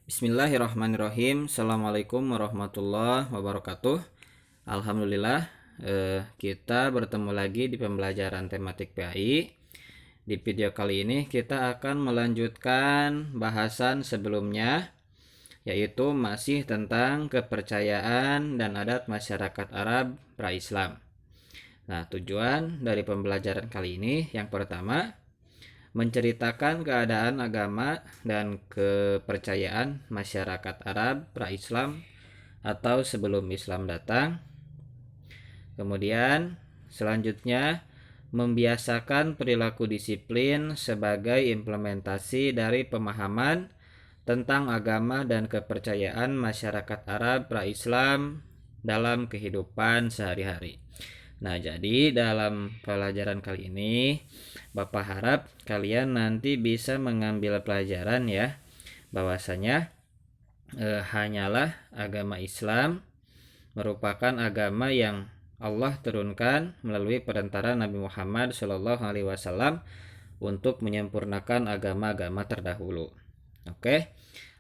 Bismillahirrahmanirrahim. Assalamualaikum warahmatullahi wabarakatuh. Alhamdulillah, kita bertemu lagi di pembelajaran tematik PAI. Di video kali ini kita akan melanjutkan bahasan sebelumnya, yaitu masih tentang kepercayaan dan adat masyarakat Arab pra-Islam. Nah, tujuan dari pembelajaran kali ini yang pertama, menceritakan keadaan agama dan kepercayaan masyarakat Arab pra-Islam atau sebelum Islam datang. Kemudian selanjutnya membiasakan perilaku disiplin sebagai implementasi dari pemahaman tentang agama dan kepercayaan masyarakat Arab pra-Islam dalam kehidupan sehari-hari. Nah, jadi dalam pelajaran kali ini Bapak harap kalian nanti bisa mengambil pelajaran ya, bahwasanya hanyalah agama Islam merupakan agama yang Allah turunkan melalui perantara Nabi Muhammad SAW untuk menyempurnakan agama-agama terdahulu. Oke,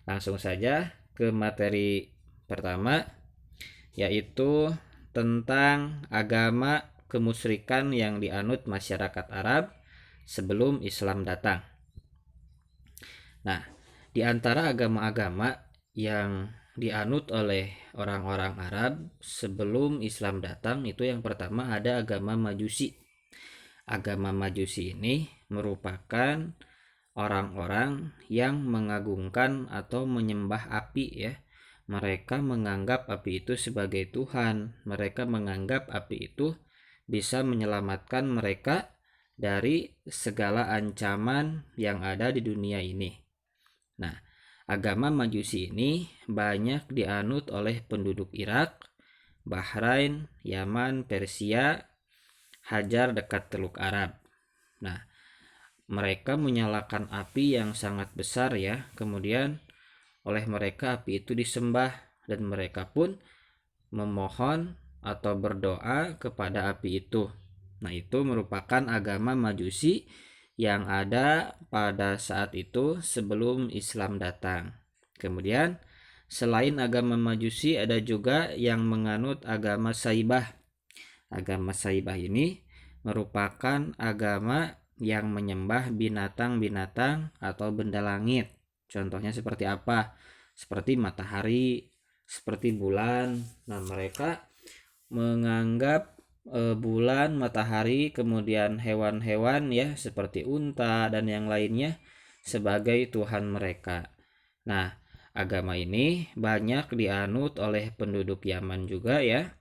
langsung saja ke materi pertama, yaitu tentang agama kemusyrikan yang dianut masyarakat Arab sebelum Islam datang. Nah, di antara agama-agama yang dianut oleh orang-orang Arab sebelum Islam datang itu yang pertama ada agama Majusi. Agama Majusi ini merupakan orang-orang yang mengagungkan atau menyembah api ya. Mereka menganggap api itu sebagai Tuhan. Mereka menganggap api itu bisa menyelamatkan mereka dari segala ancaman yang ada di dunia ini. Nah, agama Majusi ini banyak dianut oleh penduduk Irak, Bahrain, Yaman, Persia, Hajar dekat Teluk Arab. Nah, mereka menyalakan api yang sangat besar ya. Kemudian oleh mereka api itu disembah dan mereka pun memohon atau berdoa kepada api itu. Nah, itu merupakan agama Majusi yang ada pada saat itu sebelum Islam datang. Kemudian selain agama Majusi ada juga yang menganut agama Saibah. Agama Saibah ini merupakan agama yang menyembah binatang-binatang atau benda langit. Contohnya seperti apa? Seperti matahari, seperti bulan. Nah, mereka menganggap bulan, matahari, kemudian hewan-hewan ya seperti unta dan yang lainnya sebagai Tuhan mereka. Nah, agama ini banyak dianut oleh penduduk Yaman juga ya.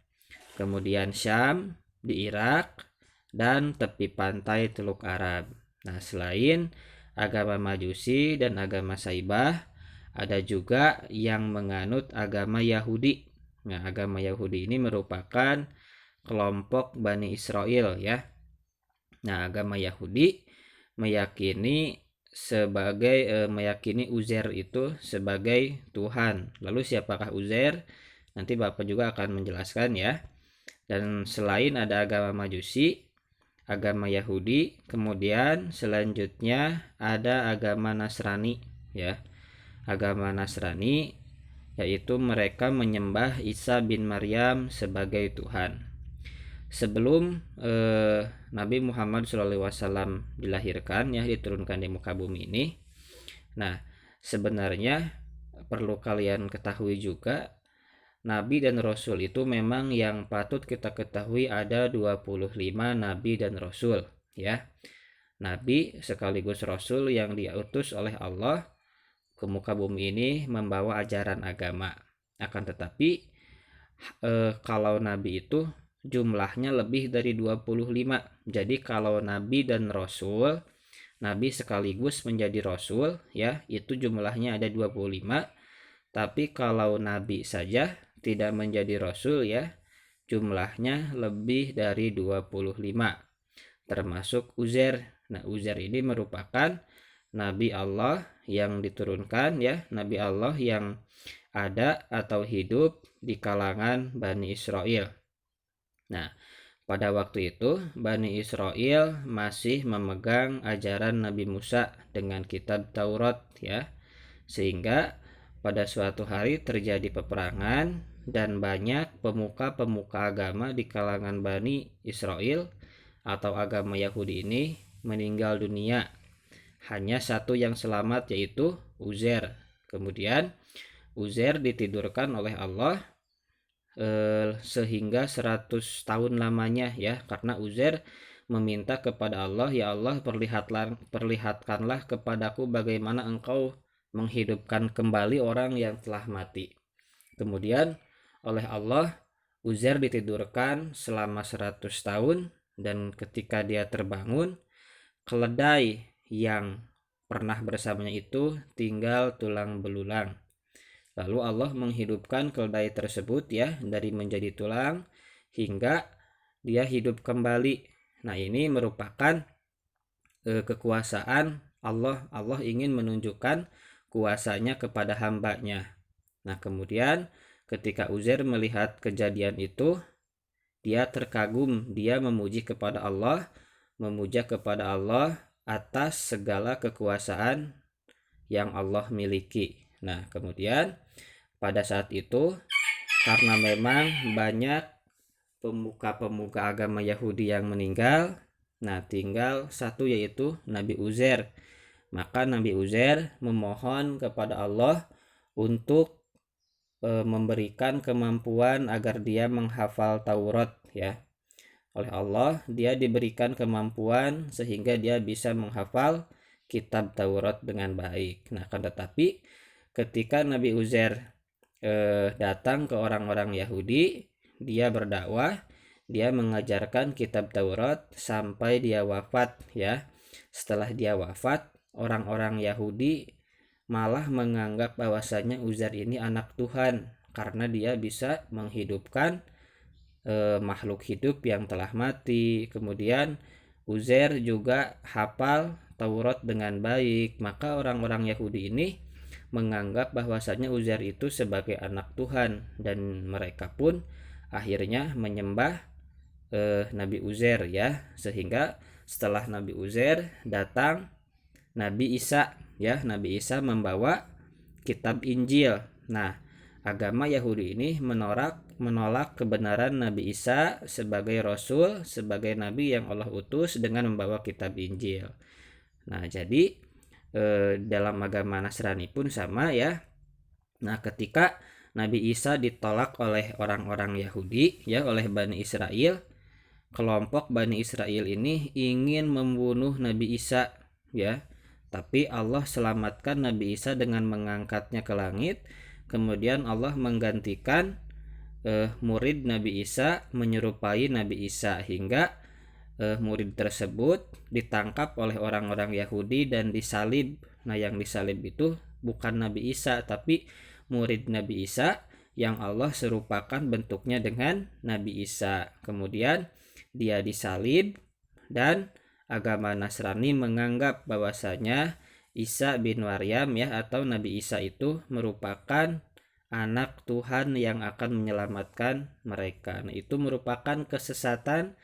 Kemudian Syam, di Irak, dan tepi pantai Teluk Arab. Nah, selain agama Majusi dan agama Saibah, ada juga yang menganut agama Yahudi. Nah, agama Yahudi ini merupakan kelompok Bani Israel ya. Nah, agama Yahudi meyakini Uzair itu sebagai Tuhan. Lalu siapakah Uzair? Nanti Bapak juga akan menjelaskan ya. Dan selain ada agama Majusi, agama Yahudi, kemudian selanjutnya ada agama Nasrani ya. Agama Nasrani yaitu mereka menyembah Isa bin Maryam sebagai Tuhan. Sebelum Nabi Muhammad SAW dilahirkan ya, diturunkan di muka bumi ini. Nah, sebenarnya perlu kalian ketahui juga, Nabi dan Rasul itu memang yang patut kita ketahui ada 25 Nabi dan Rasul ya. Nabi sekaligus Rasul yang diutus oleh Allah ke muka bumi ini membawa ajaran agama. Akan tetapi kalau Nabi itu jumlahnya lebih dari 25. Jadi kalau Nabi dan Rasul, Nabi sekaligus menjadi Rasul ya, itu jumlahnya ada 25. Tapi kalau Nabi saja tidak menjadi Rasul ya, jumlahnya lebih dari 25, termasuk Uzair. Nah, Uzair ini merupakan Nabi Allah yang diturunkan ya, Nabi Allah yang ada atau hidup di kalangan Bani Israel. Nah, pada waktu itu Bani Israel masih memegang ajaran Nabi Musa dengan kitab Taurat ya, sehingga pada suatu hari terjadi peperangan dan banyak pemuka-pemuka agama di kalangan Bani Israel atau agama Yahudi ini meninggal dunia. Hanya satu yang selamat, yaitu Uzair. Kemudian Uzair ditidurkan oleh Allah sehingga 100 tahun lamanya, ya, karena Uzair meminta kepada Allah, ya Allah, perlihatkanlah kepadaku bagaimana engkau menghidupkan kembali orang yang telah mati. Kemudian oleh Allah Uzair ditidurkan selama 100 tahun, dan ketika dia terbangun, keledai yang pernah bersamanya itu tinggal tulang belulang. Lalu Allah menghidupkan keledai tersebut, ya, dari menjadi tulang hingga dia hidup kembali. Nah, ini merupakan kekuasaan Allah. Allah ingin menunjukkan kuasanya kepada hambanya. Nah, kemudian ketika Uzair melihat kejadian itu, dia terkagum, dia memuja kepada Allah atas segala kekuasaan yang Allah miliki. Nah, kemudian pada saat itu, karena memang banyak pemuka-pemuka agama Yahudi yang meninggal, nah tinggal satu, yaitu Nabi Uzair. Maka Nabi Uzair memohon kepada Allah untuk memberikan kemampuan agar dia menghafal Taurat, ya. Oleh Allah dia diberikan kemampuan sehingga dia bisa menghafal kitab Taurat dengan baik. Nah, akan tetapi ketika Nabi Uzair datang ke orang-orang Yahudi, dia berdakwah, dia mengajarkan kitab Taurat sampai dia wafat, ya. Setelah dia wafat, orang-orang Yahudi malah menganggap bahwasanya Uzair ini anak Tuhan karena dia bisa menghidupkan makhluk hidup yang telah mati. Kemudian Uzair juga hafal Taurat dengan baik. Maka orang-orang Yahudi ini menganggap bahwasanya Uzair itu sebagai anak Tuhan, dan mereka pun akhirnya menyembah Nabi Uzair, ya. Sehingga setelah Nabi Uzair datang Nabi Isa, ya. Nabi Isa membawa kitab Injil. Nah, agama Yahudi ini menolak kebenaran Nabi Isa sebagai rasul, sebagai nabi yang Allah utus dengan membawa kitab Injil. Nah, jadi dalam agama Nasrani pun sama, ya. Nah, ketika Nabi Isa ditolak oleh orang-orang Yahudi, ya, oleh Bani Israel, kelompok Bani Israel ini ingin membunuh Nabi Isa, ya. Tapi Allah selamatkan Nabi Isa dengan mengangkatnya ke langit. Kemudian Allah menggantikan murid Nabi Isa menyerupai Nabi Isa, hingga murid tersebut ditangkap oleh orang-orang Yahudi dan disalib. Nah, yang disalib itu bukan Nabi Isa, tapi murid Nabi Isa yang Allah serupakan bentuknya dengan Nabi Isa. Kemudian dia disalib, dan agama Nasrani menganggap bahwasanya Isa bin Maryam, ya, atau Nabi Isa itu merupakan anak Tuhan yang akan menyelamatkan mereka. Nah, itu merupakan kesalahan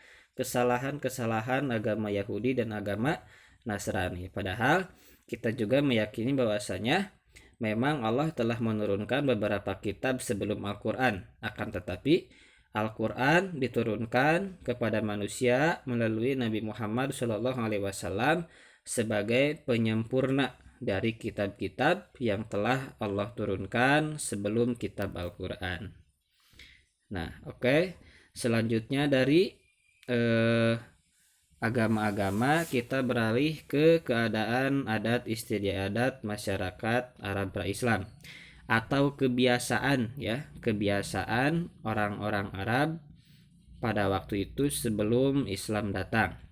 agama Yahudi dan agama Nasrani. Padahal kita juga meyakini bahwasanya memang Allah telah menurunkan beberapa kitab sebelum Al-Quran. Akan tetapi Al-Quran diturunkan kepada manusia melalui Nabi Muhammad SAW sebagai penyempurna dari kitab-kitab yang telah Allah turunkan sebelum kitab Al-Quran. Nah, oke. Selanjutnya dari agama-agama kita beralih ke keadaan adat istiadat masyarakat Arab pra-Islam, atau kebiasaan, ya, kebiasaan orang-orang Arab pada waktu itu sebelum Islam datang.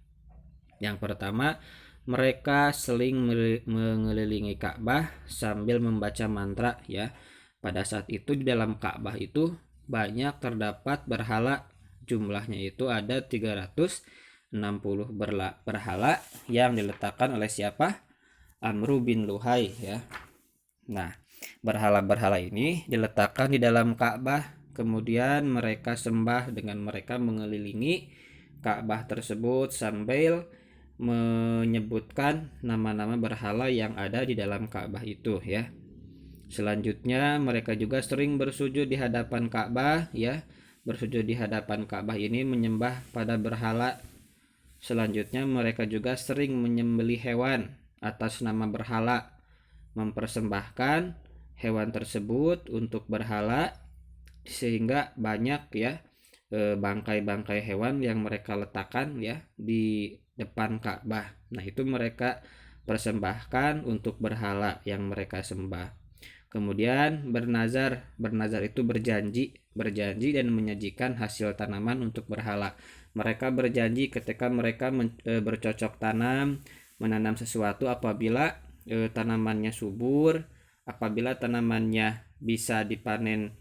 Yang pertama, mereka seling mengelilingi Ka'bah sambil membaca mantra, ya. Pada saat itu di dalam Ka'bah itu banyak terdapat berhala. Jumlahnya itu ada 360 berhala yang diletakkan oleh siapa? Amru bin Luhai, ya. Nah, berhala-berhala ini diletakkan di dalam Ka'bah, kemudian mereka sembah dengan mereka mengelilingi Ka'bah tersebut sambil menyebutkan nama-nama berhala yang ada di dalam Ka'bah itu, ya. Selanjutnya mereka juga sering bersujud di hadapan Ka'bah ya. Bersujud di hadapan Ka'bah ini menyembah pada berhala. Selanjutnya mereka juga sering menyembelih hewan atas nama berhala, mempersembahkan hewan tersebut untuk berhala, sehingga banyak ya bangkai-bangkai hewan yang mereka letakkan ya di depan Ka'bah. Nah, itu mereka persembahkan untuk berhala yang mereka sembah. Kemudian bernazar, bernazar itu berjanji dan menyajikan hasil tanaman untuk berhala. Mereka berjanji ketika mereka bercocok tanam, menanam sesuatu, apabila tanamannya subur, apabila tanamannya bisa dipanen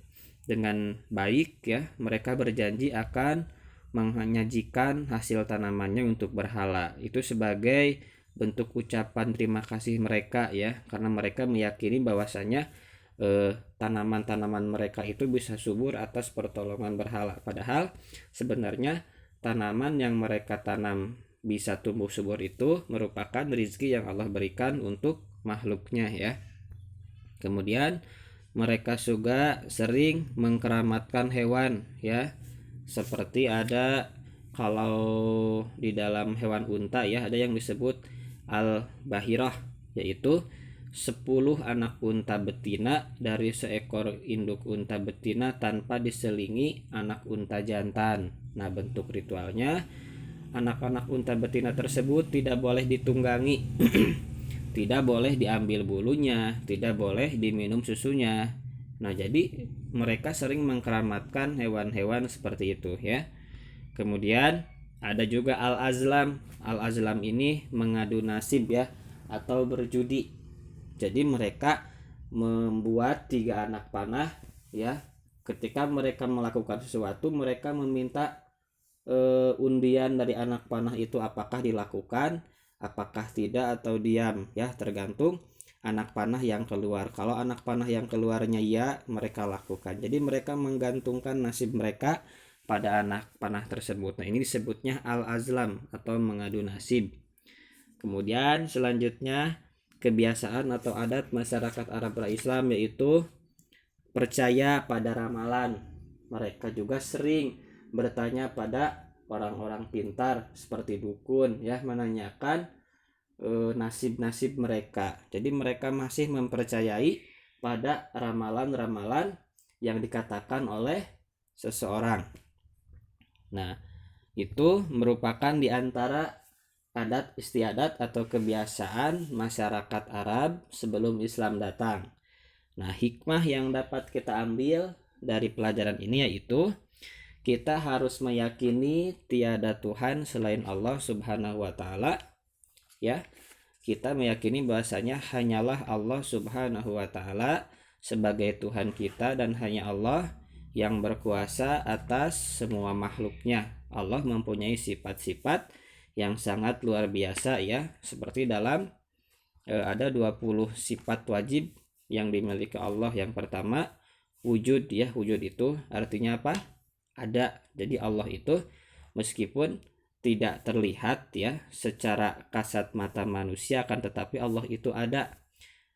dengan baik ya, mereka berjanji akan menyajikan hasil tanamannya untuk berhala. Itu sebagai bentuk ucapan terima kasih mereka ya, karena mereka meyakini bahwasanya tanaman-tanaman mereka itu bisa subur atas pertolongan berhala. Padahal sebenarnya tanaman yang mereka tanam bisa tumbuh subur itu merupakan rezeki yang Allah berikan untuk makhluknya ya. Kemudian mereka juga sering mengkeramatkan hewan ya, seperti ada kalau di dalam hewan unta ya, ada yang disebut al-bahirah, yaitu 10 anak unta betina dari seekor induk unta betina tanpa diselingi anak unta jantan. Nah, bentuk ritualnya, anak-anak unta betina tersebut tidak boleh ditunggangi, tidak boleh diambil bulunya, tidak boleh diminum susunya. Nah, jadi mereka sering mengkeramatkan hewan-hewan seperti itu ya. Kemudian ada juga al-azlam. Al-azlam ini mengadu nasib ya, atau berjudi. Jadi mereka membuat 3 anak panah ya. Ketika mereka melakukan sesuatu, mereka meminta undian dari anak panah itu, apakah dilakukan, apakah tidak, atau diam ya, tergantung anak panah yang keluar. Kalau anak panah yang keluarnya ya, mereka lakukan. Jadi mereka menggantungkan nasib mereka pada anak panah tersebut. Nah, ini disebutnya al-azlam atau mengadu nasib. Kemudian selanjutnya kebiasaan atau adat masyarakat Arab Islam yaitu percaya pada ramalan. Mereka juga sering bertanya pada orang-orang pintar seperti dukun ya, menanyakan nasib-nasib mereka. Jadi mereka masih mempercayai pada ramalan-ramalan yang dikatakan oleh seseorang. Nah, itu merupakan di antara adat istiadat atau kebiasaan masyarakat Arab sebelum Islam datang. Nah, hikmah yang dapat kita ambil dari pelajaran ini yaitu kita harus meyakini tiada Tuhan selain Allah Subhanahu wa taala ya. Kita meyakini bahwasanya hanyalah Allah Subhanahu wa taala sebagai Tuhan kita, dan hanya Allah yang berkuasa atas semua makhluknya. Allah mempunyai sifat-sifat yang sangat luar biasa ya, seperti dalam ada 20 sifat wajib yang dimiliki Allah. Yang pertama wujud ya, wujud itu artinya apa? Ada. Jadi Allah itu meskipun tidak terlihat ya secara kasat mata manusia, akan tetapi Allah itu ada.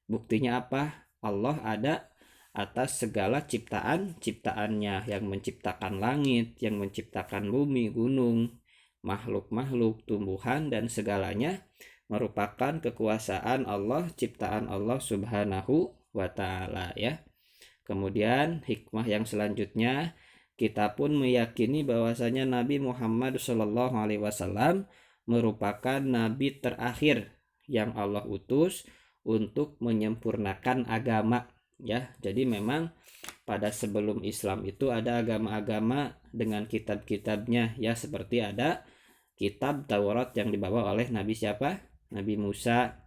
Buktinya apa? Allah ada atas segala ciptaannya, yang menciptakan langit, yang menciptakan bumi, gunung, makhluk-makhluk, tumbuhan, dan segalanya merupakan kekuasaan Allah, ciptaan Allah Subhanahu wa taala ya. Kemudian hikmah yang selanjutnya, kita pun meyakini bahwasanya Nabi Muhammad SAW merupakan nabi terakhir yang Allah utus untuk menyempurnakan agama ya. Jadi memang pada sebelum Islam itu ada agama-agama dengan kitab-kitabnya ya, seperti ada kitab Taurat yang dibawa oleh Nabi siapa? Nabi Musa.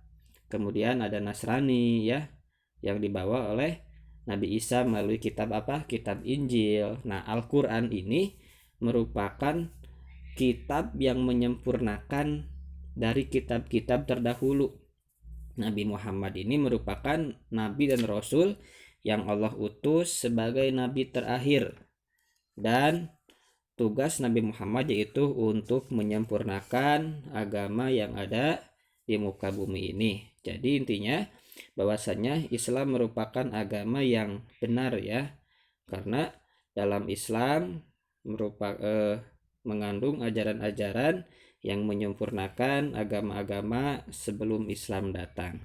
Kemudian ada Nasrani ya, yang dibawa oleh Nabi Isa melalui kitab apa? Kitab Injil. Nah, Al-Quran ini merupakan kitab yang menyempurnakan dari kitab-kitab terdahulu. Nabi Muhammad ini merupakan nabi dan rasul yang Allah utus sebagai nabi terakhir, dan tugas Nabi Muhammad yaitu untuk menyempurnakan agama yang ada di muka bumi ini. Jadi intinya bahwasanya Islam merupakan agama yang benar ya, karena dalam Islam mengandung ajaran-ajaran yang menyempurnakan agama-agama sebelum Islam datang.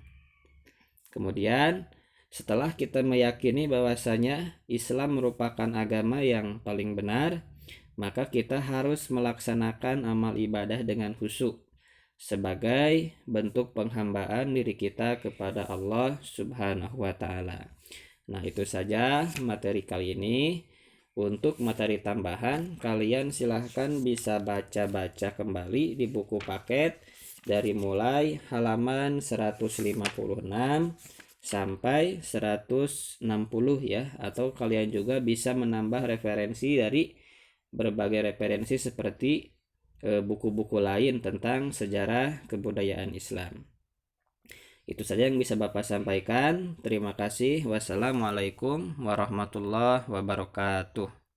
Kemudian setelah kita meyakini bahwasanya Islam merupakan agama yang paling benar, maka kita harus melaksanakan amal ibadah dengan khusyuk sebagai bentuk penghambaan diri kita kepada Allah Subhanahu wa taala. Nah, itu saja materi kali ini. Untuk materi tambahan, kalian silahkan bisa baca-baca kembali di buku paket dari mulai halaman 156 sampai 160 ya, atau kalian juga bisa menambah referensi dari berbagai referensi seperti buku-buku lain tentang sejarah kebudayaan Islam. Itu saja yang bisa Bapak sampaikan. Terima kasih. Wassalamualaikum warahmatullahi wabarakatuh.